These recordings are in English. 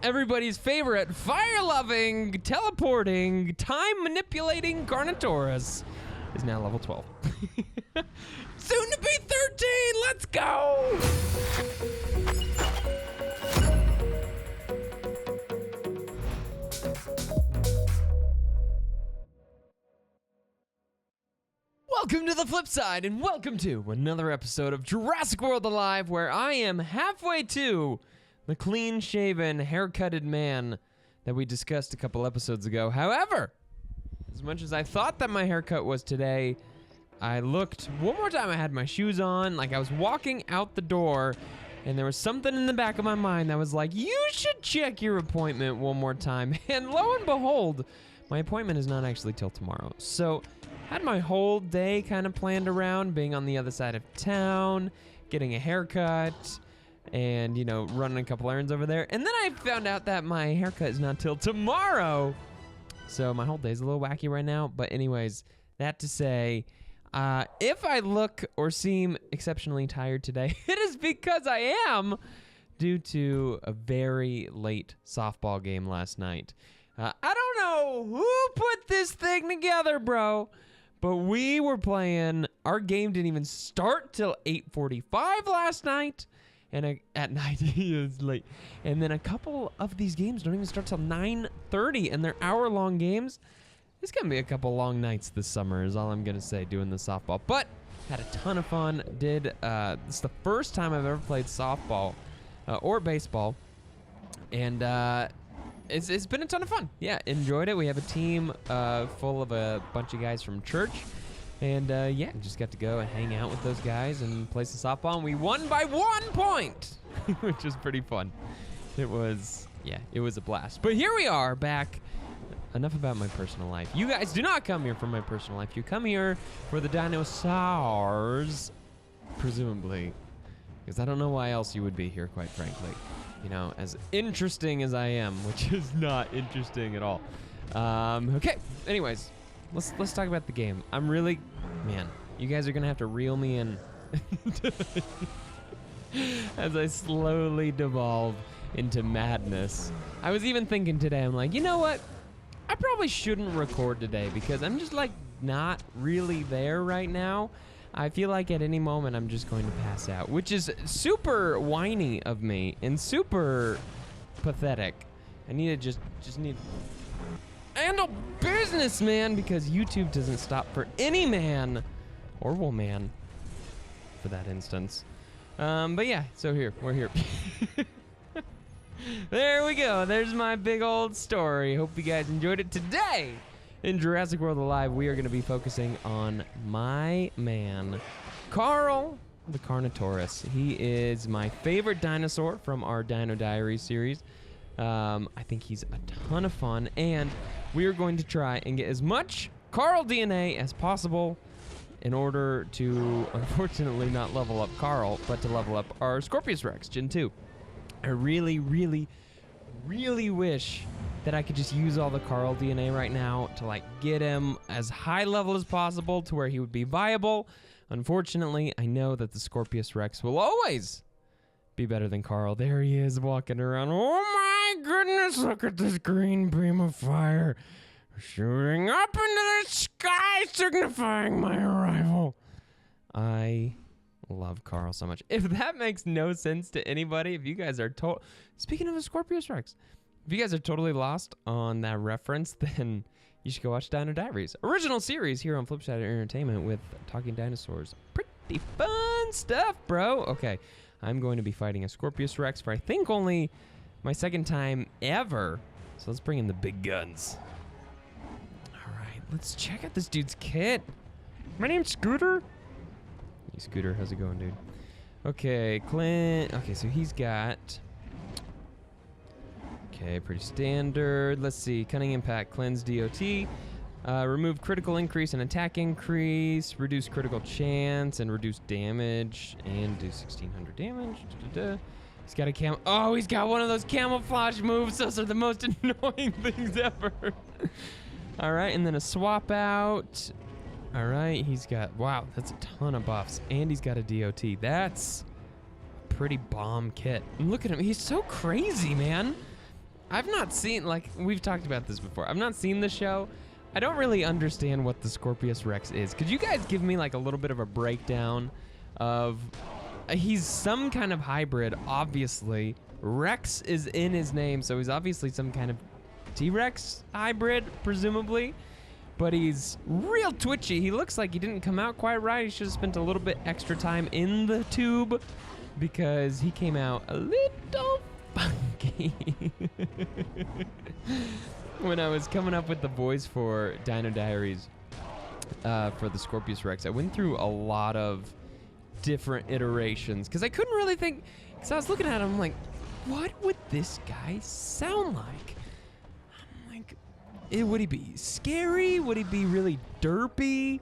everybody's favorite fire-loving, teleporting, time-manipulating Carnotaurus is now level 12. Soon to be 13, let's go! Welcome to the flip side, and welcome to another episode of Jurassic World Alive, where I am halfway to the clean-shaven, haircutted man that we discussed a couple episodes ago. However, as much as I thought that my haircut was today, I looked one more time. I had my shoes on, like I was walking out the door, and there was something in the back of my mind that was like, you should check your appointment one more time. And lo and behold, my appointment is not actually till tomorrow. So had my whole day kind of planned around being on the other side of town, getting a haircut, and, you know, running a couple errands over there. And then I found out that my haircut is not till tomorrow. So my whole day's a little wacky right now. But anyways, that to say, if I look or seem exceptionally tired today, it is because I am, due to a very late softball game last night. I don't know who put this thing together, bro. But we were playing, our game didn't even start till 8:45 last night. And at night, it was late. And then a couple of these games don't even start till 9:30, and they're hour-long games. It's gonna be a couple long nights this summer is all I'm gonna say, doing the softball. But had a ton of fun. This is the first time I've ever played softball or baseball. And it's been a ton of fun. Yeah, enjoyed it. We have a team full of a bunch of guys from church. And yeah, just got to go and hang out with those guys and play some softball. And we won by 1 point, which was pretty fun. It was a blast. But here we are back. Enough about my personal life. You guys do not come here for my personal life. You come here for the dinosaurs, presumably. Because I don't know why else you would be here, quite frankly. You know, as interesting as I am, which is not interesting at all. Okay, anyways, let's talk about the game. I'm really, man, you guys are gonna have to reel me in as I slowly devolve into madness. I was even thinking today, I'm like, you know what? I probably shouldn't record today because I'm just like not really there right now. I feel like at any moment I'm just going to pass out, which is super whiny of me and super pathetic. I need to just need handle business, man, because YouTube doesn't stop for any man or woman for that instance. But yeah, so we're here. There we go. There's my big old story. Hope you guys enjoyed it. Today in Jurassic World Alive, we are going to be focusing on my man, Carl the Carnotaurus. He is my favorite dinosaur from our Dino Diaries series. I think he's a ton of fun, and we are going to try and get as much Carl DNA as possible in order to, unfortunately, not level up Carl, but to level up our Scorpius Rex Gen 2. I really, really, really wish that I could just use all the Carl DNA right now to like get him as high level as possible to where he would be viable. Unfortunately, I know that the Scorpius Rex will always be better than Carl. There he is walking around. Oh my goodness, look at this green beam of fire shooting up into the sky, signifying my arrival. I love Carl so much. If that makes no sense to anybody, if you guys are speaking of the Scorpius Rex, if you guys are totally lost on that reference, then you should go watch Dino Diaries. Original series here on Flipsider Entertainment with talking dinosaurs. Pretty fun stuff, bro. Okay, I'm going to be fighting a Scorpius Rex for I think only my second time ever. So let's bring in the big guns. All right, let's check out this dude's kit. My name's Scooter. Hey, Scooter, how's it going, dude? Okay, Clint. Okay, so he's got... Okay, pretty standard. Let's see, Cunning Impact, Cleanse DOT. Remove critical increase and attack increase. Reduce critical chance and reduce damage. And do 1600 damage. He's got a oh, he's got one of those camouflage moves. Those are the most annoying things ever. All right, and then a swap out. All right, he's got, wow, that's a ton of buffs. And he's got a DOT. That's a pretty bomb kit. And look at him, he's so crazy, man. I've not seen, like, we've talked about this before. I've not seen the show. I don't really understand what the Scorpius Rex is. Could you guys give me like a little bit of a breakdown of, he's some kind of hybrid, obviously. Rex is in his name, so he's obviously some kind of T-Rex hybrid, presumably. But he's real twitchy. He looks like he didn't come out quite right. He should have spent a little bit extra time in the tube because he came out a little funky. When I was coming up with the voice for Dino Diaries for the Scorpius Rex, I went through a lot of different iterations because I couldn't really think, because I was looking at him, I'm like, what would this guy sound like? I'm like, would he be scary? Would he be really derpy?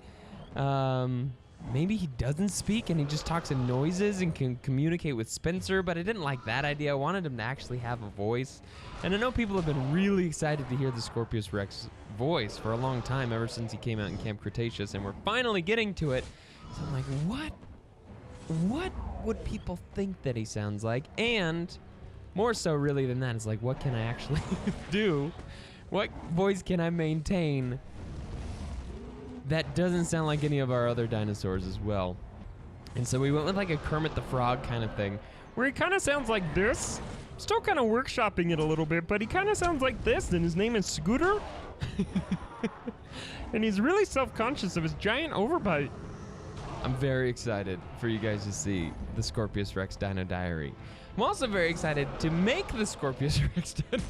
Maybe he doesn't speak and he just talks in noises and can communicate with Spencer, but I didn't like that idea. I wanted him to actually have a voice. And I know people have been really excited to hear the Scorpius Rex voice for a long time, ever since he came out in Camp Cretaceous, and we're finally getting to it. So I'm like, what would people think that he sounds like? And more so really than that is like, what can I actually do? What voice can I maintain that doesn't sound like any of our other dinosaurs as well? And so we went with like a Kermit the Frog kind of thing, where he kind of sounds like this. Still kind of workshopping it a little bit, but he kind of sounds like this, and his name is Scooter. And he's really self-conscious of his giant overbite. I'm very excited for you guys to see the Scorpius Rex Dino Diary. I'm also very excited to make the Scorpius Rex Dino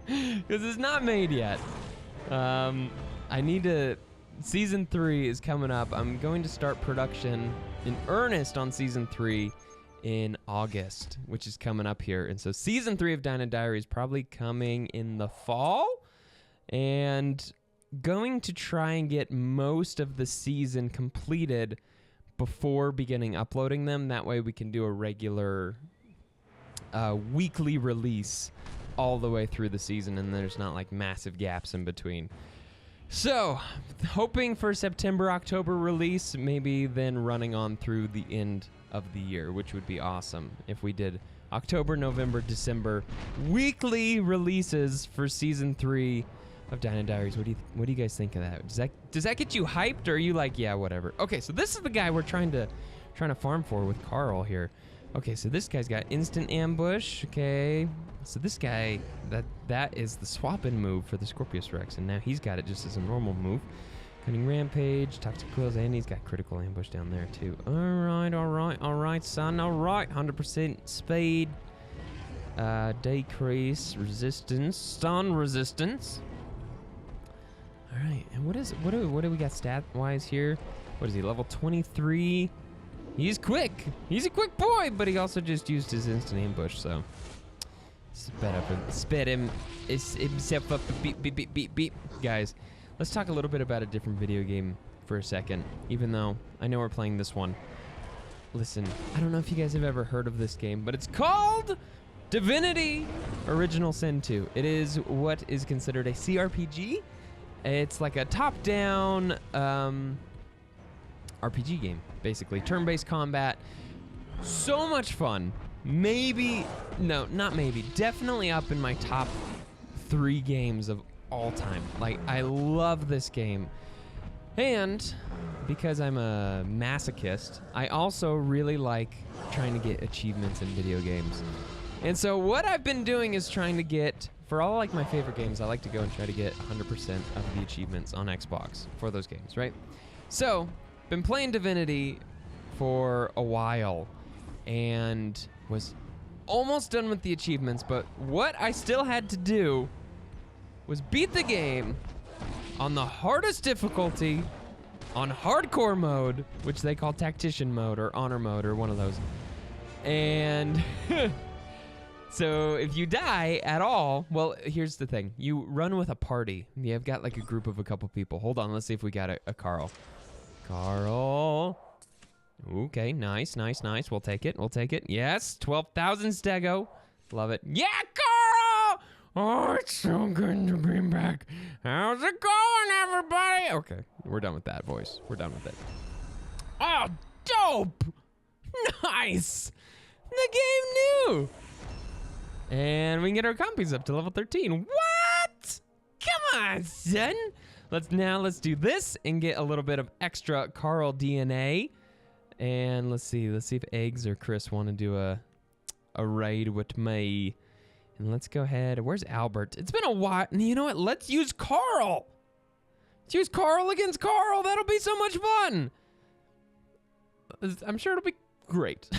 because it's not made yet. I need to... Season 3 is coming up. I'm going to start production in earnest on Season 3 in August, which is coming up here. And so Season 3 of Dino Diary is probably coming in the fall. And going to try and get most of the season completed before beginning uploading them. That way we can do a regular weekly release all the way through the season, and there's not like massive gaps in between. So, hoping for September, October release, maybe then running on through the end of the year, which would be awesome if we did October, November, December weekly releases for Season 3 of Dino Diaries. What do you guys think of that? Does that get you hyped, or are you like, yeah, whatever? Okay, so this is the guy we're trying to farm for with Carl here. Okay, so this guy's got instant ambush. Okay, so this guy, that is the swap-in move for the Scorpius Rex, and now he's got it just as a normal move. Cunning Rampage, Toxic Quills, and he's got critical ambush down there too. All right, son. All right, 100% speed, decrease resistance, stun resistance. All right, and what do we got stat-wise here? What is he, level 23? He's quick. He's a quick boy, but he also just used his instant ambush, so sped himself up. Beep. Guys, let's talk a little bit about a different video game for a second, even though I know we're playing this one. Listen, I don't know if you guys have ever heard of this game, but it's called Divinity Original Sin 2. It is what is considered a CRPG. It's like a top-down RPG game, basically. Turn-based combat. So much fun. Definitely up in my top 3 games of all time. Like, I love this game. And because I'm a masochist, I also really like trying to get achievements in video games. And so what I've been doing is trying to get, for all like my favorite games, I like to go and try to get 100% of the achievements on Xbox for those games, right? So, been playing Divinity for a while and was almost done with the achievements, but what I still had to do was beat the game on the hardest difficulty, on hardcore mode, which they call tactician mode or honor mode or one of those. And so if you die at all, well, here's the thing. You run with a party. You've got like a group of a couple people. Hold on, let's see if we got a Carl. Carl. Okay, nice. We'll take it. Yes, 12,000 stego. Love it. Yeah, Carl! Oh, it's so good to be back. How's it going, everybody? Okay, we're done with that voice. We're done with it. Oh, dope! Nice! The game knew! And we can get our compies up to level 13. What? Come on, son. Let's do this and get a little bit of extra Carl DNA. And let's see if Eggs or Chris want to do a raid with me. And let's go ahead. Where's Albert? It's been a while. You know what? Let's use Carl. Let's use Carl against Carl. That'll be so much fun. I'm sure it'll be great.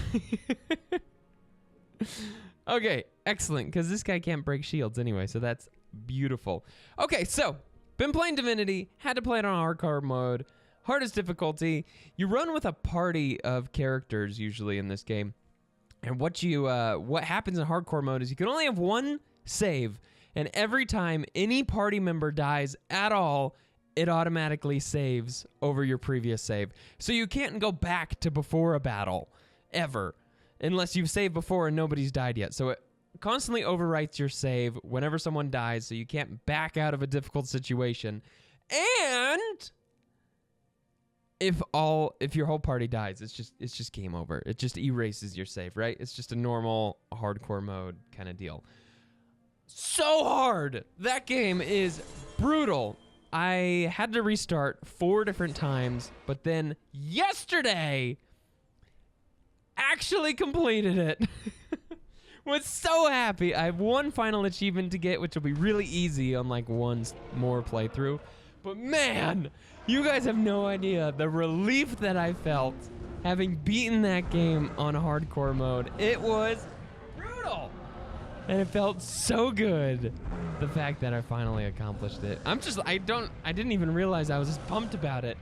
Okay, excellent, because this guy can't break shields anyway, so that's beautiful. Okay, so, been playing Divinity, had to play it on hardcore mode, hardest difficulty. You run with a party of characters usually in this game, and what happens in hardcore mode is you can only have one save, and every time any party member dies at all, it automatically saves over your previous save. So you can't go back to before a battle, ever, unless you've saved before and nobody's died yet. So it constantly overwrites your save whenever someone dies, so you can't back out of a difficult situation. And if your whole party dies, it's just game over. It just erases your save, right? It's just a normal hardcore mode kind of deal. So hard. That game is brutal. I had to restart 4 different times, but then yesterday actually completed it. Was so happy. I have one final achievement to get, which will be really easy on like one more playthrough. But man, you guys have no idea the relief that I felt having beaten that game on hardcore mode. It was brutal. And it felt so good. The fact that I finally accomplished it. I didn't even realize I was as pumped about it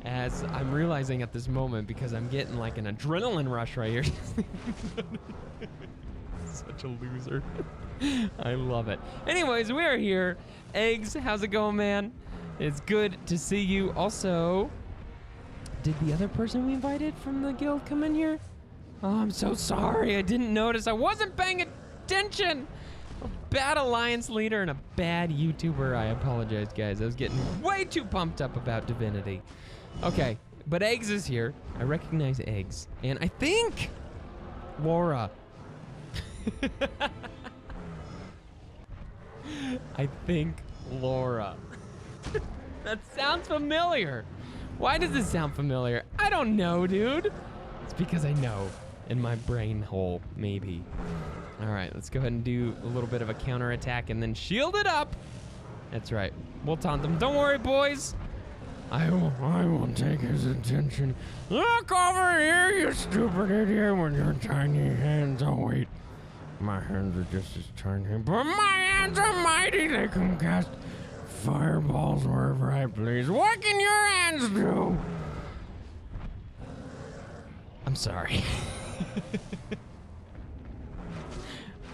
as I'm realizing at this moment, because I'm getting like an adrenaline rush right here. Such a loser. I love it. Anyways, we are here. Eggs, how's it going, man? It's good to see you. Also, did the other person we invited from the guild come in here? Oh, I'm so sorry. I didn't notice. I wasn't paying attention. A bad alliance leader and a bad YouTuber. I apologize, guys. I was getting way too pumped up about Divinity. Okay, but Eggs is here. I recognize Eggs. And I think Laura. I think Laura. That sounds familiar. Why does this sound familiar? I don't know, dude. It's because I know in my brain hole, maybe. All right, let's go ahead and do a little bit of a counterattack and then shield it up. That's right. We'll taunt them. Don't worry, boys. I will take his attention. Look over here, you stupid idiot, with your tiny hands. Oh, wait. My hands are just as tiny, but my hands are mighty. They can cast fireballs wherever I please. What can your hands do? I'm sorry.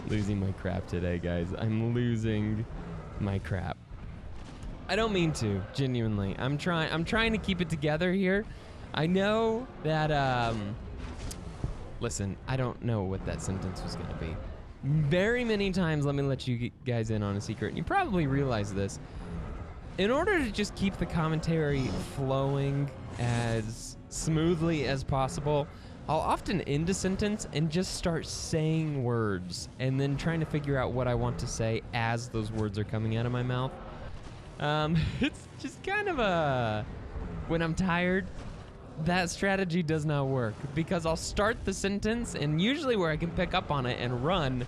Losing my crap today, guys. I'm losing my crap. I don't mean to, genuinely. I'm trying to keep it together here. I know that, listen, I don't know what that sentence was gonna be. Very many times, let me let you guys in on a secret. And you probably realize this. In order to just keep the commentary flowing as smoothly as possible, I'll often end a sentence and just start saying words and then trying to figure out what I want to say as those words are coming out of my mouth. It's just kind of when I'm tired, that strategy does not work, because I'll start the sentence and usually where I can pick up on it and run.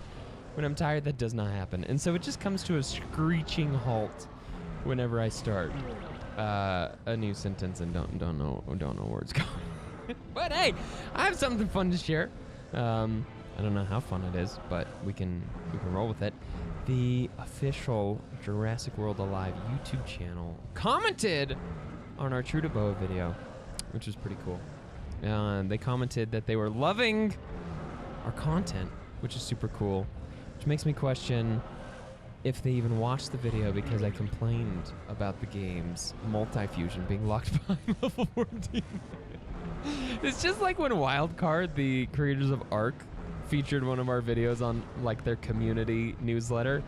When I'm tired, that does not happen. And so it just comes to a screeching halt whenever I start a new sentence and don't know where it's going. But hey, I have something fun to share. I don't know how fun it is, but we can roll with it. The official Jurassic World Alive YouTube channel commented on our True to Boa video, which was pretty cool. They commented that they were loving our content, which is super cool, which makes me question if they even watched the video, because I complained about the game's multi-fusion being locked behind level 14. It's just like when Wildcard, the creators of Ark, featured one of our videos on like their community newsletter,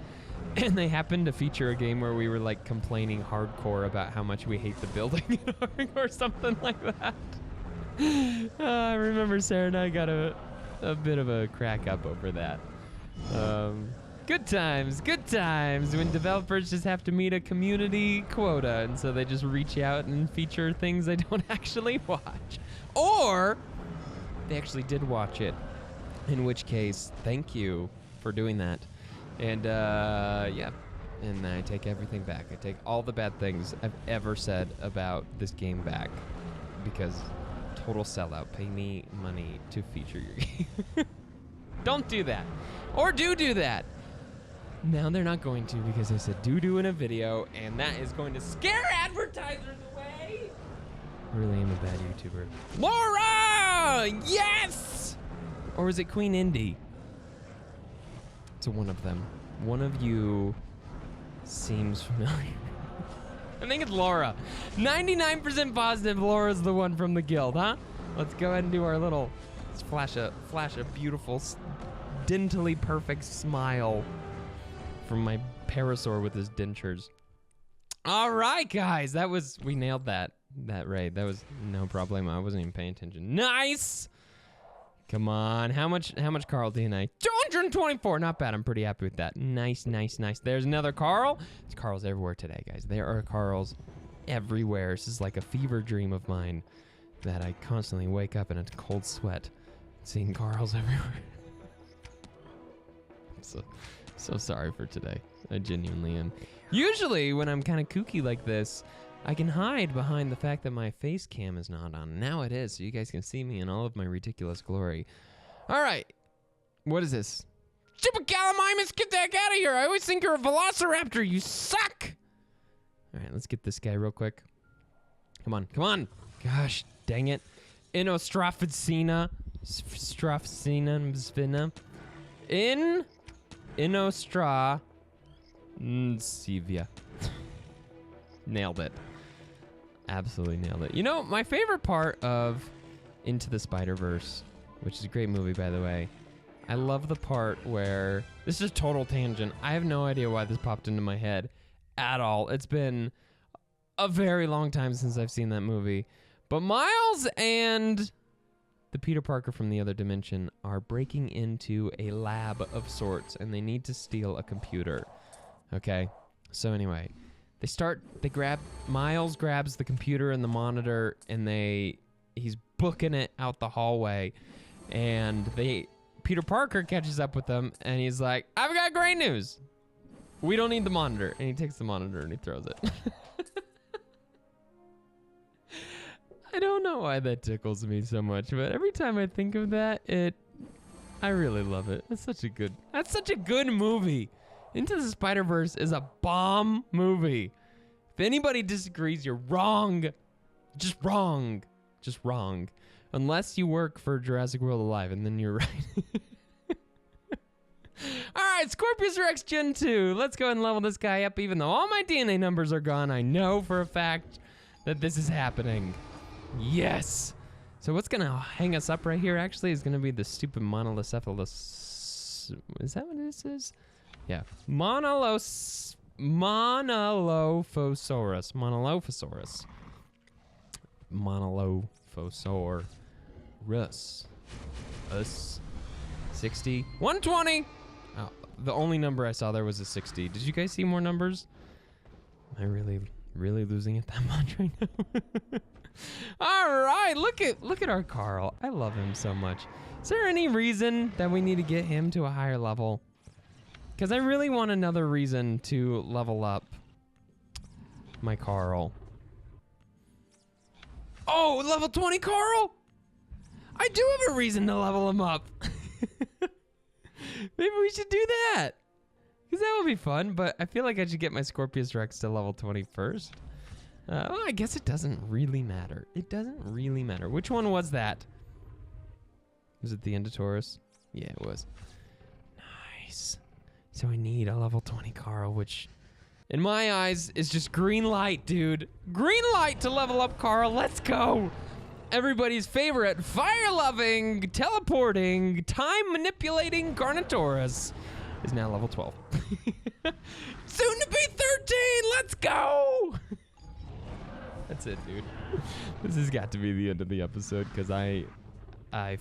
and they happened to feature a game where we were like complaining hardcore about how much we hate the building in Ark or something like that. I remember Sarah and I got a bit of a crack up over that. Good times when developers just have to meet a community quota, and so they just reach out and feature things they don't actually watch. Or they actually did watch it, in which case, thank you for doing that. And yeah, and I take everything back. I take all the bad things I've ever said about this game back, because total sellout. Pay me money to feature your game. Don't do that. Or do that. Now they're not going to, because I said do in a video, and that is going to scare advertisers away. I really am a bad YouTuber. Laura! Yes! Or is it Queen Indy? It's one of them. One of you seems familiar. I think it's Laura. 99% positive Laura's the one from the guild, huh? Let's go ahead and do our little, let's flash a beautiful, dentally perfect smile from my parasaur with his dentures. All right, guys, we nailed that raid. That was no problem. I wasn't even paying attention. Nice. Come on, how much Carl DNA? 224, not bad. I'm pretty happy with that. Nice. There's another Carl. There's Carls everywhere today, guys. There are Carls everywhere. This is like a fever dream of mine that I constantly wake up in a cold sweat seeing Carls everywhere. So sorry for today. I genuinely am. Usually when I'm kind of kooky like this, I can hide behind the fact that my face cam is not on. Now it is, so you guys can see me in all of my ridiculous glory. All right. What is this? Supercalamimus, get the heck out of here. I always think you're a velociraptor. You suck. All right, let's get this guy real quick. Come on. Gosh, dang it. Inostraficina. Inostrancivia. Nailed it. Absolutely nailed it. You know, my favorite part of Into the Spider-Verse, which is a great movie, by the way, I love the part where, this is a total tangent. I have no idea why this popped into my head at all. It's been a very long time since I've seen that movie. But Miles and the Peter Parker from the other dimension are breaking into a lab of sorts, and they need to steal a computer. Okay? So anyway, Miles grabs the computer and the monitor, and he's booking it out the hallway, and Peter Parker catches up with them, and he's like, I've got great news. We don't need the monitor. And he takes the monitor and he throws it. I don't know why that tickles me so much, but every time I think of that, I really love it. That's such a good movie. Into the Spider-Verse is a bomb movie. If anybody disagrees, you're wrong. Just wrong. Unless you work for Jurassic World Alive, and then you're right. All right, Scorpius Rex Gen 2. Let's go and level this guy up. Even though all my DNA numbers are gone, I know for a fact that this is happening. Yes. So what's going to hang us up right here, actually, is going to be the stupid Monolocephalus. Is that what this is? Yeah. Monolophosaurus. Monolophosaurus. 60. 120. Oh, the only number I saw there was a 60. Did you guys see more numbers? Am I really losing it that much right now? All right, look at our Carl. I love him so much. Is there any reason that we need to get him to a higher level? Because I really want another reason to level up my Carl. Oh, level 20 Carl? I do have a reason to level him up. Maybe we should do that. Because that would be fun, but I feel like I should get my Scorpius Rex to level 20 first. Well, I guess it doesn't really matter. It doesn't really matter. Which one was that? Was it the Carnotaurus? Yeah, it was. Nice. So I need a level 20 Carl, which in my eyes is just green light, dude. Green light to level up Carl. Let's go. Everybody's favorite fire-loving, teleporting, time-manipulating Carnotaurus is now level 12. Soon to be 13. Let's go. That's it, dude. This has got to be the end of the episode because I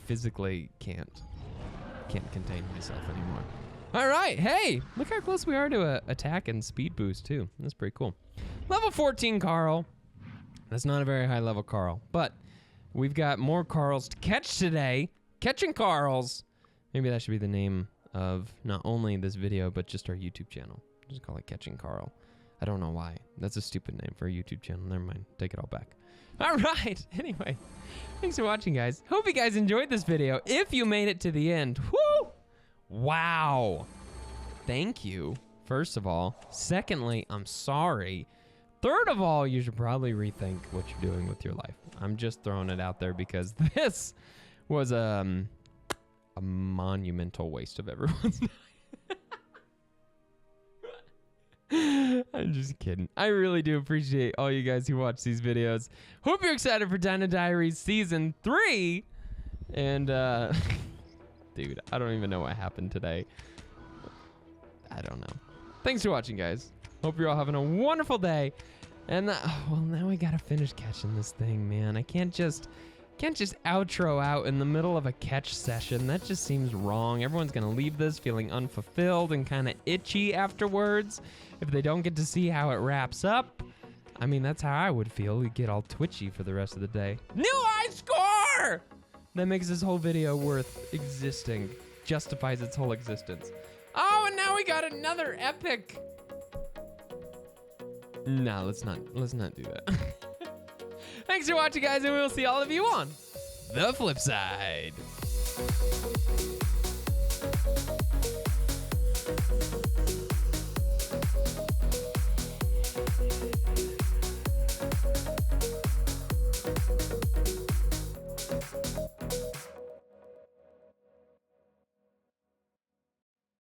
physically can't contain myself anymore. All right. Hey, look how close we are to a attack and speed boost, too. That's pretty cool. Level 14 Carl. That's not a very high level Carl, but we've got more Carls to catch today. Catching Carls. Maybe that should be the name of not only this video, but just our YouTube channel. Just call it Catching Carl. I don't know why. That's a stupid name for a YouTube channel. Never mind. Take it all back. All right. Anyway, thanks for watching, guys. Hope you guys enjoyed this video. If you made it to the end, whoo! Wow. Thank you, first of all. Secondly, I'm sorry. Third of all, you should probably rethink what you're doing with your life. I'm just throwing it out there because this was a monumental waste of everyone's time. I'm just kidding. I really do appreciate all you guys who watch these videos. Hope you're excited for Dino Diaries Season 3. And, dude, I don't even know what happened today. I don't know. Thanks for watching, guys. Hope you're all having a wonderful day. And well, now we gotta finish catching this thing, man. I can't just outro out in the middle of a catch session. That just seems wrong. Everyone's gonna leave this feeling unfulfilled and kind of itchy afterwards if they don't get to see how it wraps up. I mean, that's how I would feel. We get all twitchy for the rest of the day. New high score! That makes this whole video worth existing. Justifies its whole existence. Oh, and now we got another epic. No, let's not do that. Thanks for watching, guys, and we'll see all of you on the flip side.